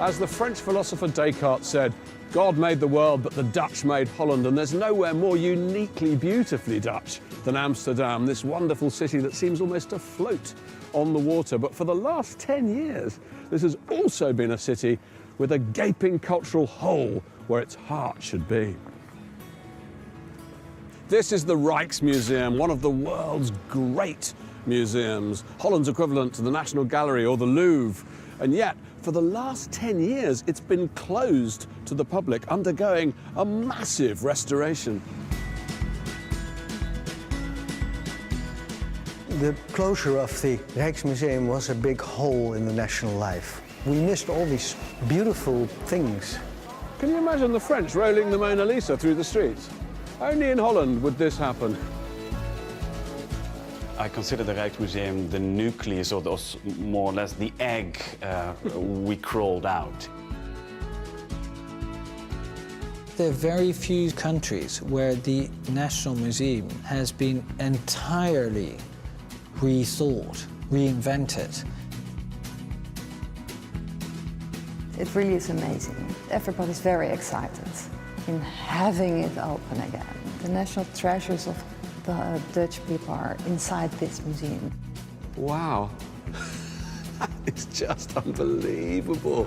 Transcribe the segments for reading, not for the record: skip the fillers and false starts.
As the French philosopher Descartes said, God made the world, but the Dutch made Holland, and there's nowhere more uniquely beautifully Dutch than Amsterdam, this wonderful city that seems almost to float on the water. But for the last 10 years, this has also been a city with a gaping cultural hole where its heart should be. This is the Rijksmuseum, one of the world's great museums, Holland's equivalent to the National Gallery or the Louvre. And yet, for the last 10 years, it's been closed to the public, undergoing a massive restoration. The closure of the Rijksmuseum was a big hole in the national life. We missed all these beautiful things. Can you imagine the French rolling the Mona Lisa through the streets? Only in Holland would this happen. I consider the Rijksmuseum the nucleus, or more or less the egg we crawled out. There are very few countries where the National Museum has been entirely rethought, reinvented. It really is amazing. Everybody's very excited in having it open again. The national treasures of the Dutch people are inside this museum. Wow, it's just unbelievable.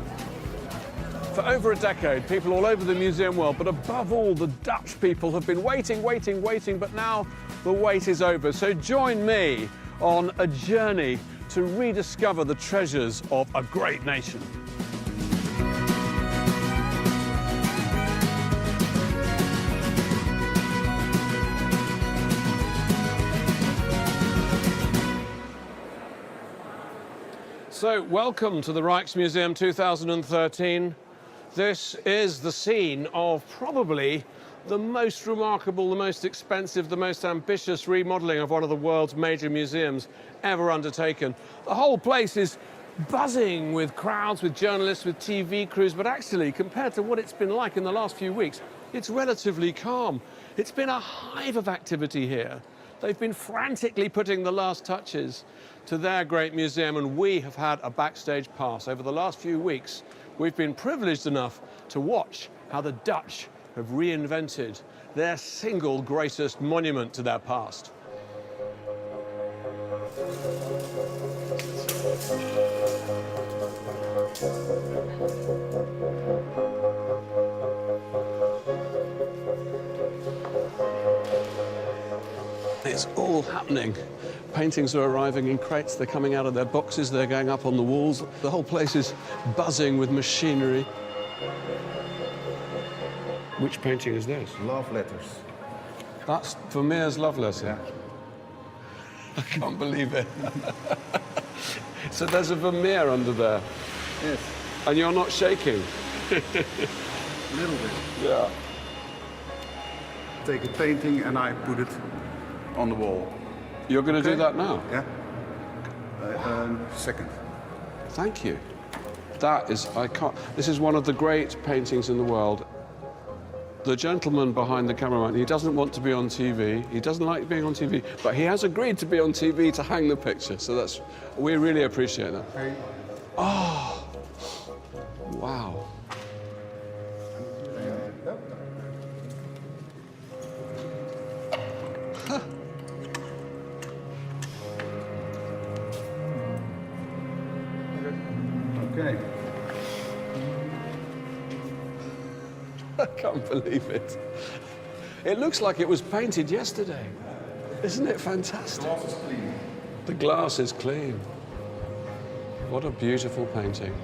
For over a decade, people all over the museum world, but above all, the Dutch people have been waiting, but now the wait is over. So join me on a journey to rediscover the treasures of a great nation. So, welcome to the Rijksmuseum 2013. This is the scene of probably the most remarkable, the most expensive, the most ambitious remodelling of one of the world's major museums ever undertaken. The whole place is buzzing with crowds, with journalists, with TV crews, but actually, compared to what it's been like in the last few weeks, it's relatively calm. It's been a hive of activity here. They've been frantically putting the last touches to their great museum, and we have had a backstage pass. Over the last few weeks, we've been privileged enough to watch how the Dutch have reinvented their single greatest monument to their past. It's all happening. Paintings are arriving in crates, they're coming out of their boxes, they're going up on the walls. The whole place is buzzing with machinery. Which painting is this? Love letters. That's Vermeer's love letter. Yeah. I can't believe it. So there's a Vermeer under there. Yes. And you're not shaking. A little bit. Yeah. Take a painting and I put it on the wall. You're going to do Okay. that now? Yeah. Second. Thank you. That is, this is one of the great paintings in the world. The gentleman behind the cameraman, he doesn't want to be on TV. He doesn't like being on TV, but he has agreed to be on TV to hang the picture. So we really appreciate that. Okay. Oh, wow. Okay. I can't believe it. It looks like it was painted yesterday. Isn't it fantastic? The glass is clean. The glass is clean. What a beautiful painting.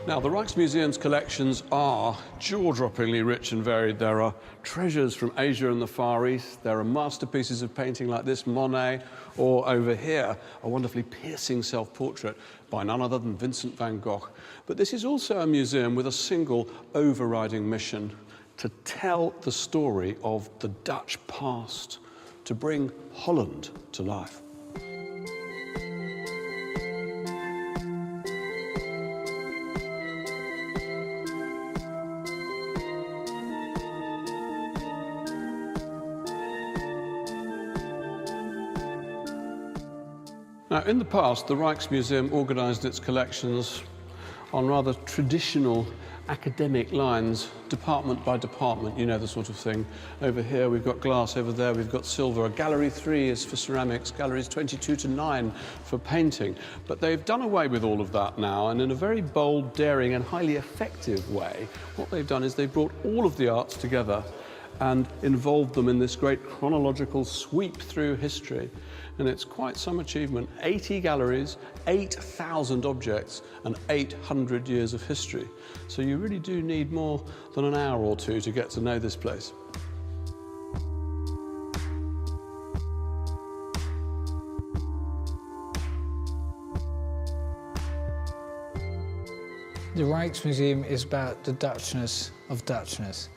Now, the Rijksmuseum's collections are jaw-droppingly rich and varied. There are treasures from Asia and the Far East. There are masterpieces of painting like this, Monet, or over here, a wonderfully piercing self-portrait by none other than Vincent van Gogh. But this is also a museum with a single overriding mission: to tell the story of the Dutch past, to bring Holland to life. Now, in the past, the Rijksmuseum organised its collections on rather traditional academic lines, department by department, you know, the sort of thing. Over here we've got glass, over there we've got silver. Gallery 3 is for ceramics, galleries 22 to 9 for painting. But they've done away with all of that now, and in a very bold, daring and highly effective way, what they've done is they've brought all of the arts together and involved them in this great chronological sweep through history. And it's quite some achievement. 80 galleries, 8,000 objects, and 800 years of history. So you really do need more than an hour or two to get to know this place. The Rijksmuseum is about the Dutchness of Dutchness.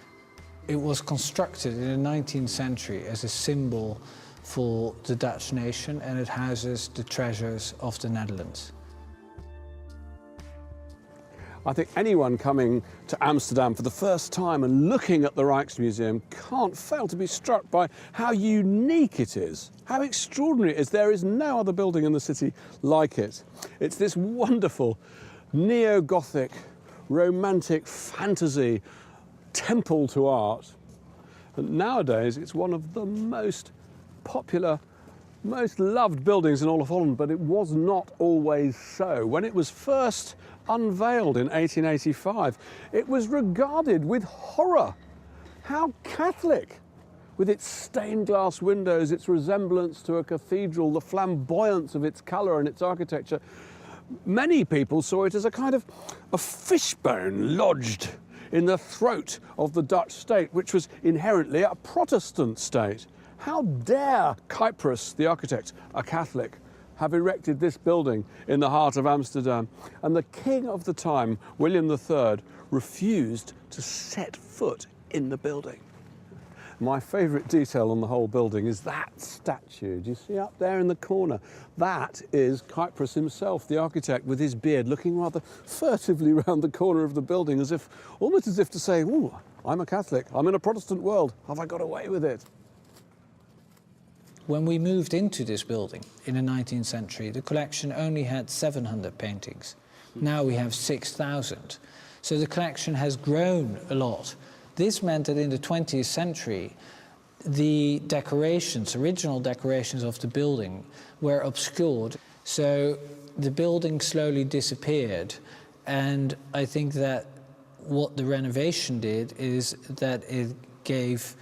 It was constructed in the 19th century as a symbol for the Dutch nation, and it houses the treasures of the Netherlands. I think anyone coming to Amsterdam for the first time and looking at the Rijksmuseum can't fail to be struck by how unique it is, how extraordinary it is. There is no other building in the city like it. It's this wonderful neo-Gothic, romantic fantasy temple to art. And nowadays it's one of the most popular, most loved buildings in all of Holland, but it was not always so. When it was first unveiled in 1885, it was regarded with horror. How Catholic! With its stained glass windows, its resemblance to a cathedral, the flamboyance of its colour and its architecture. Many people saw it as a kind of a fishbone lodged in the throat of the Dutch state, which was inherently a Protestant state. How dare Cyprus, the architect, a Catholic, have erected this building in the heart of Amsterdam? And the king of the time, William III, refused to set foot in the building. My favourite detail on the whole building is that statue. Do you see up there in the corner? That is Cyprus himself, the architect, with his beard, looking rather furtively round the corner of the building, as if, almost as if to say, "Ooh, I'm a Catholic, I'm in a Protestant world, have I got away with it?" When we moved into this building in the 19th century, the collection only had 700 paintings. Now we have 6,000. So the collection has grown a lot. This meant that in the 20th century, the decorations, original decorations of the building, were obscured. So the building slowly disappeared. And I think that what the renovation did is that it gave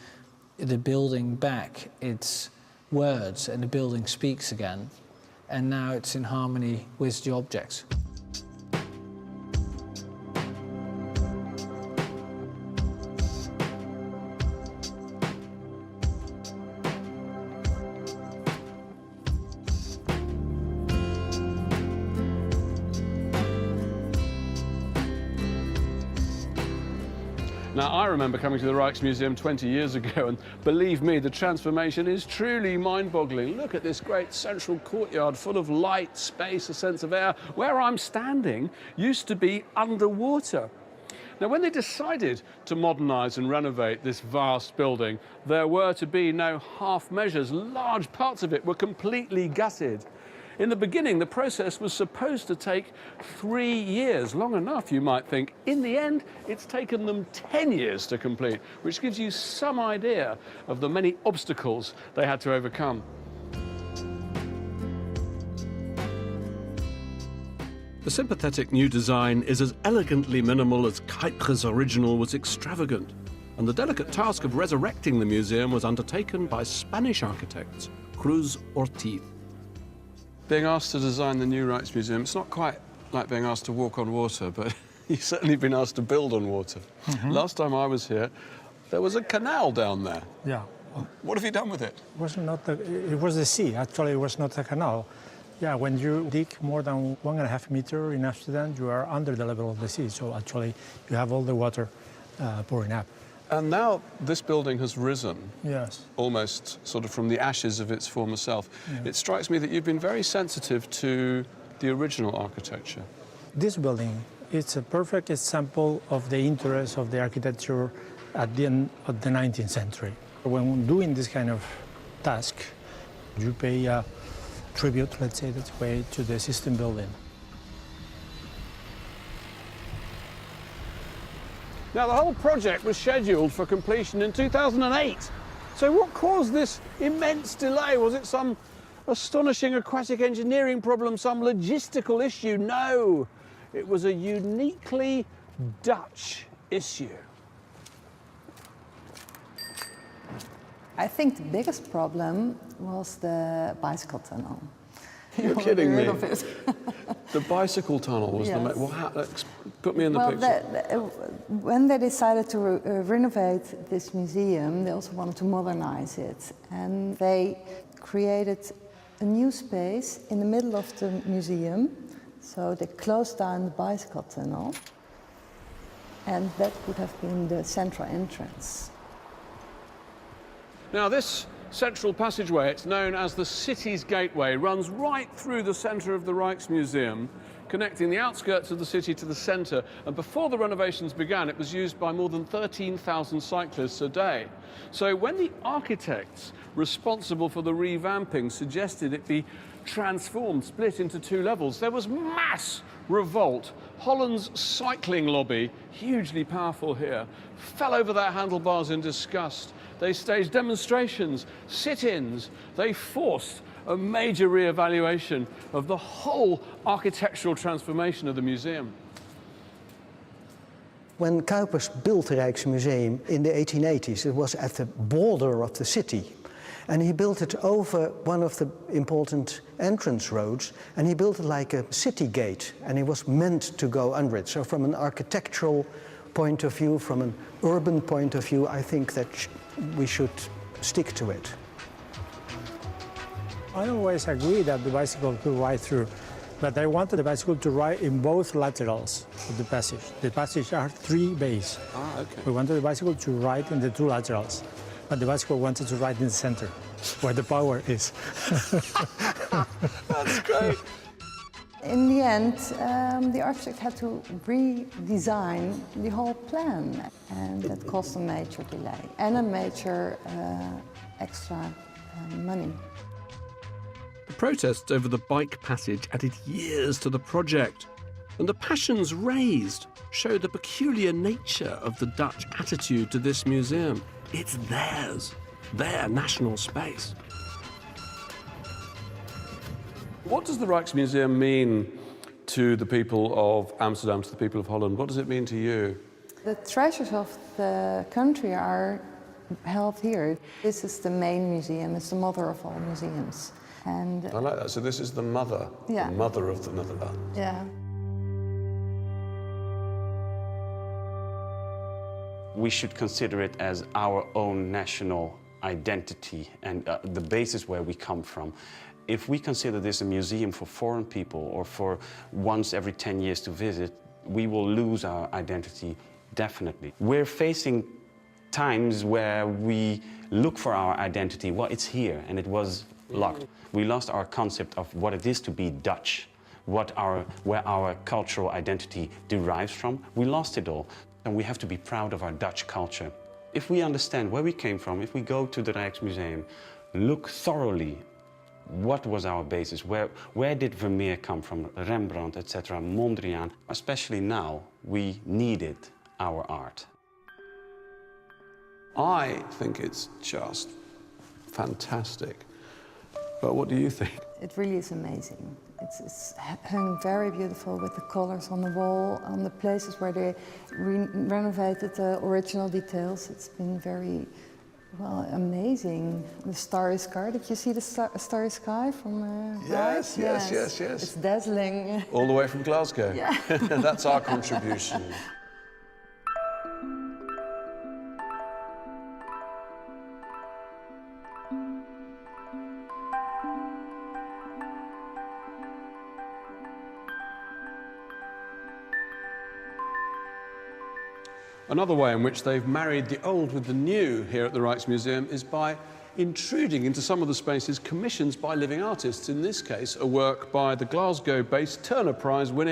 the building back its words, and the building speaks again. And now it's in harmony with the objects. Now, I remember coming to the Rijksmuseum 20 years ago, and believe me, the transformation is truly mind-boggling. Look at this great central courtyard full of light, space, a sense of air. Where I'm standing used to be underwater. Now, when they decided to modernise and renovate this vast building, there were to be no half measures. Large parts of it were completely gutted. In the beginning, the process was supposed to take 3 years, long enough, you might think. In the end, it's taken them 10 years to complete, which gives you some idea of the many obstacles they had to overcome. The sympathetic new design is as elegantly minimal as Cyprus' original was extravagant, and the delicate task of resurrecting the museum was undertaken by Spanish architects, Cruz Ortiz. Being asked to design the new Rijksmuseum, it's not quite like being asked to walk on water, but you've certainly been asked to build on water. Last time I was here, there was a canal down there. Yeah. What have you done with it? It was the sea. Actually, it was not a canal. Yeah, when you dig more than 1.5 meters in Amsterdam, you are under the level of the sea. So actually, you have all the water pouring up. And now this building has risen. Yes. Almost sort of from the ashes of its former self. Yeah. It strikes me that you've been very sensitive to the original architecture. This building, it's a perfect example of the interest of the architecture at the end of the 19th century. When doing this kind of task, you pay tribute, let's say that way, to the system building. Now, the whole project was scheduled for completion in 2008. So what caused this immense delay? Was it some astonishing aquatic engineering problem, some logistical issue? No, it was a uniquely Dutch issue. I think the biggest problem was the bicycle tunnel. You're kidding me. Heard of it? The bicycle tunnel was Yes. put me in the Well, picture. when they decided to renovate this museum, they also wanted to modernize it. And they created a new space in the middle of the museum. So they closed down the bicycle tunnel. And that would have been the central entrance. Now, this central passageway, it's known as the city's gateway, runs right through the centre of the Rijksmuseum, connecting the outskirts of the city to the centre. And before the renovations began, it was used by more than 13,000 cyclists a day. So when the architects responsible for the revamping suggested it be transformed, split into two levels, there was mass revolt. Holland's cycling lobby, hugely powerful here, fell over their handlebars in disgust. They staged demonstrations, sit-ins. They forced a major re-evaluation of the whole architectural transformation of the museum. When Cuypers built the Rijksmuseum in the 1880s, it was at the border of the city. And he built it over one of the important entrance roads, and he built it like a city gate, and it was meant to go under it. So from an architectural point of view, from an urban point of view, I think that we should stick to it. I always agree that the bicycle could ride through, but I wanted the bicycle to ride in both laterals of the passage. The passage are 3 bays. Ah, okay. We wanted the bicycle to ride in the 2 laterals, but the bicycle wanted to ride in the center, where the power is. That's great. In the end, the architect had to redesign the whole plan, and that caused a major delay and a major extra money. The protests over the bike passage added years to the project, and the passions raised show the peculiar nature of the Dutch attitude to this museum. It's theirs, their national space. What does the Rijksmuseum mean to the people of Amsterdam, to the people of Holland? What does it mean to you? The treasures of the country are held here. This is the main museum, it's the mother of all museums. And I like that. So this is the mother, Yeah. the mother of the Netherlands. yeah. We should consider it as our own national identity and the basis where we come from. If we consider this a museum for foreign people or for once every 10 years to visit, we will lose our identity, definitely. We're facing times where we look for our identity. Well, it's here, and it was locked. We lost our concept of what it is to be Dutch, where our cultural identity derives from. We lost it all, and we have to be proud of our Dutch culture. If we understand where we came from, if we go to the Rijksmuseum, look thoroughly what was our basis, where did Vermeer come from, Rembrandt, etc., Mondrian. Especially now, we needed our art. I think it's just fantastic. But what do you think? It really is amazing. It's hung very beautiful with the colors on the wall, on the places where they renovated the original details. It's been very, well, amazing. The starry sky, did you see the starry sky from Yes, right? yes. It's dazzling. All the way from Glasgow. Yeah. That's our contribution. Another way in which they've married the old with the new here at the Rijksmuseum is by intruding into some of the spaces commissioned by living artists. In this case, a work by the Glasgow-based Turner Prize winning